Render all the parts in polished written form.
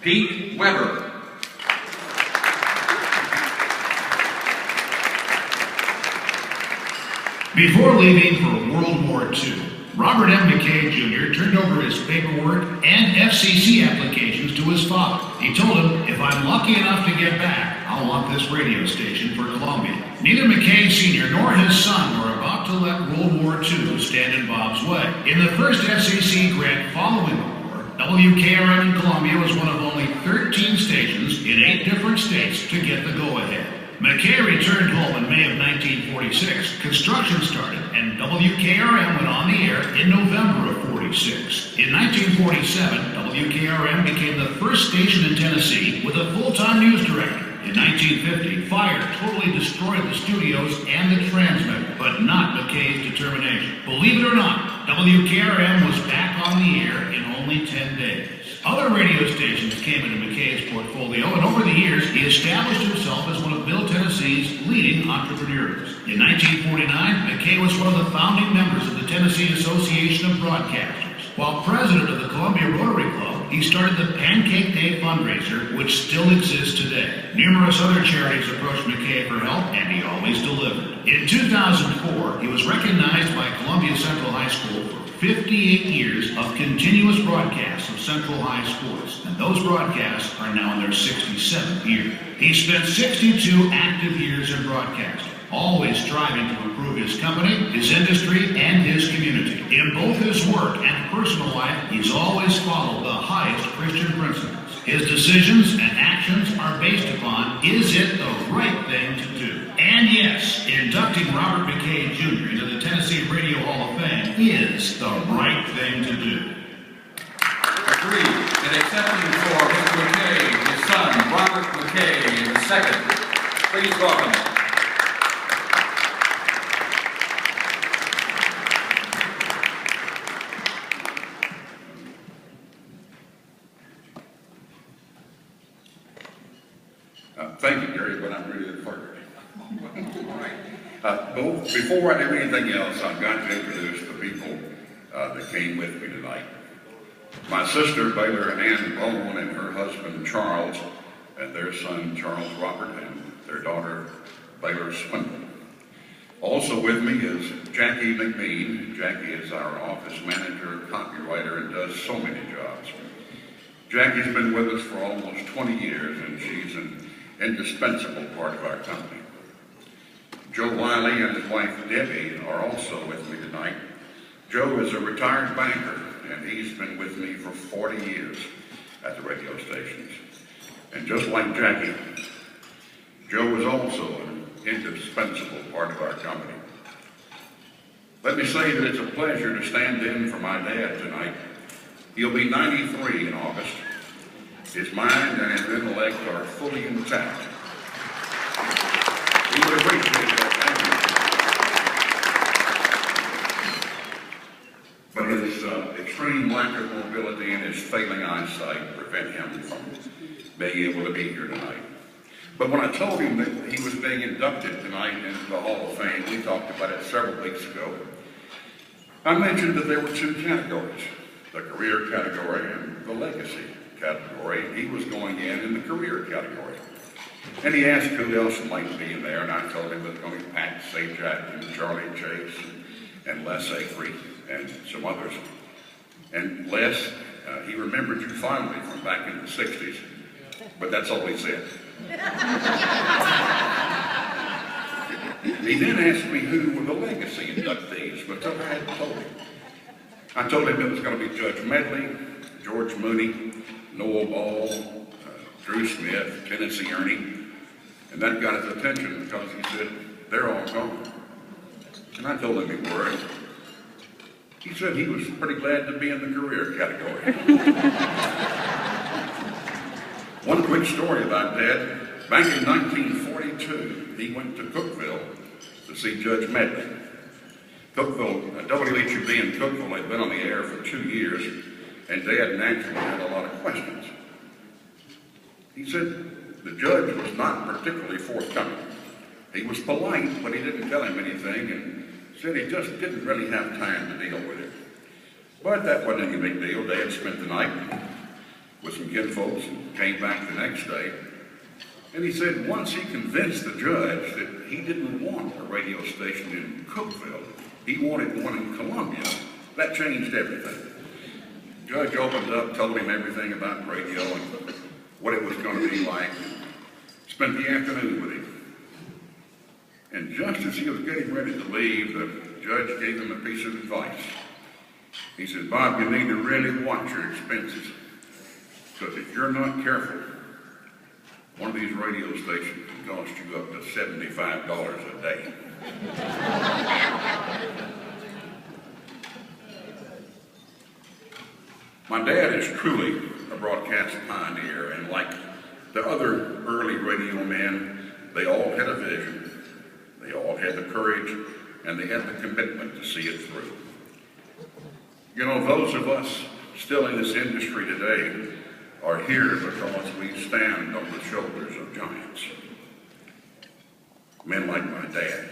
Pete Weber. Before leaving for World War II, Robert M. McKay Jr. turned over his paperwork and FCC applications to his father. He told him, if I'm lucky enough to get back, I'll want this radio station for Columbia. Neither McKay Sr. nor his son were about to let World War II stand in Bob's way. In the first FCC grant following the war, WKRM in Columbia was one of only 13 stations in 8 different states to get the go-ahead. McKay returned home in May of 1946. Construction started, and WKRM went on the air in November of 46. In 1947, WKRM became the first station in Tennessee with a full-time news director. In 1950, fire totally destroyed the studios and the transmitter, but not McKay's determination. Believe it or not, WKRM was back on the air in only 10 days. Other radio stations came into McKay's portfolio, and over the years, he established himself as one of Middle Tennessee's leading entrepreneurs. In 1949, McKay was one of the founding members of the Tennessee Association of Broadcasters. While president of the Columbia Rotary Club, he started the Pancake Day fundraiser, which still exists today. Numerous other charities approached McKay for help, and he always delivered. In 2004, he was recognized by Columbia Central High School for 58 years of continuous broadcasts of Central High sports, and those broadcasts are now in their 67th year. He spent 62 active years in broadcasting, always striving to improve his company, his industry, and his community. In both his work and personal life, he's always followed the highest Christian principles. His decisions and actions are based upon, is it the right thing to do? And yes, inducting Robert McKay Jr. into the Tennessee Radio Hall of Fame is the right thing to do. Agreed. And accepting for Mr. McKay, his son, Robert McKay, in the second. Please welcome him. Thank you, Gary, but I'm really the clerk. Before I do anything else, I've got to introduce the people that came with me tonight. My sister, Baylor Ann Bone, and her husband, Charles, and their son, Charles Robert, and their daughter, Baylor Swindle. Also with me is Jackie McBean. Jackie is our office manager, copywriter, and does so many jobs. Jackie's been with us for almost 20 years, and she's an indispensable part of our company. Joe Wiley and his wife Debbie are also with me tonight. Joe is a retired banker, and he's been with me for 40 years at the radio stations. And just like Jackie, Joe is also an indispensable part of our company. Let me say that it's a pleasure to stand in for my dad tonight. He'll be 93 in August. His mind and his intellect are fully intact. He would appreciate that. But his extreme lack of mobility and his failing eyesight prevent him from being able to be here tonight. But when I told him that he was being inducted tonight into the Hall of Fame, we talked about it several weeks ago. I mentioned that there were 2 categories, the career category and the legacy category. He was going in the career category. And he asked who else might be in there, and I told him it was going to be Pat Sajak and Charlie Chase and Les Avery and some others. And Les, he remembered you fondly from back in the 60s, but that's all he said. He then asked me who were the legacy inductees, but I hadn't told him. I told him it was going to be Judge Medley, George Mooney, Noel Ball, Drew Smith, Tennessee Ernie, and that got his attention because he said, they're all gone. And I told him he worried. He said he was pretty glad to be in the career category. One quick story about Dad. Back in 1942, he went to Cookeville to see Judge Medley. Cookeville, WHUB in Cookeville had been on the air for 2 years, and Dad naturally had a lot of questions. He said the judge was not particularly forthcoming. He was polite, but he didn't tell him anything, and said he just didn't really have time to deal with it. But that wasn't any big deal. Dad spent the night with some kinfolks and came back the next day. And he said once he convinced the judge that he didn't want a radio station in Cookeville, he wanted one in Columbia. That changed everything. The judge opened up, told him everything about radio and what it was going to be like. Spent the afternoon with him. And just as he was getting ready to leave, the judge gave him a piece of advice. He said, Bob, you need to really watch your expenses. Because if you're not careful, one of these radio stations can cost you up to $75 a day. My dad is truly a broadcast pioneer, and like the other early radio men, they all had a vision, they all had the courage, and they had the commitment to see it through. You know, those of us still in this industry today are here because we stand on the shoulders of giants. Men like my dad,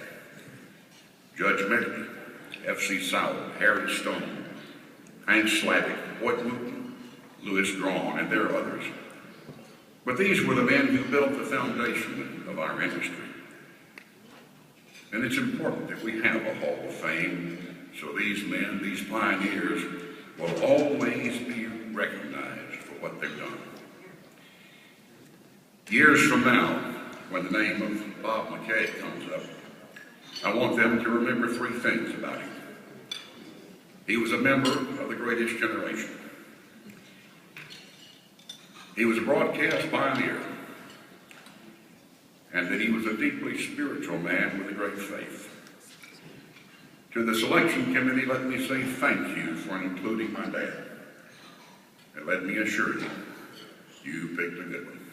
Judge Medley, F.C. Sowell, Harry Stone, Hank Slavic, Hoyt Wooten, Louis Drawn, and there are others. But these were the men who built the foundation of our industry. And it's important that we have a Hall of Fame so these men, these pioneers, will always be recognized for what they've done. Years from now, when the name of Bob McKay comes up, I want them to remember three things about him. He was a member of the greatest generation. He was a broadcast pioneer, and that he was a deeply spiritual man with a great faith. To the selection committee, let me say thank you for including my dad. And let me assure you, you picked a good one.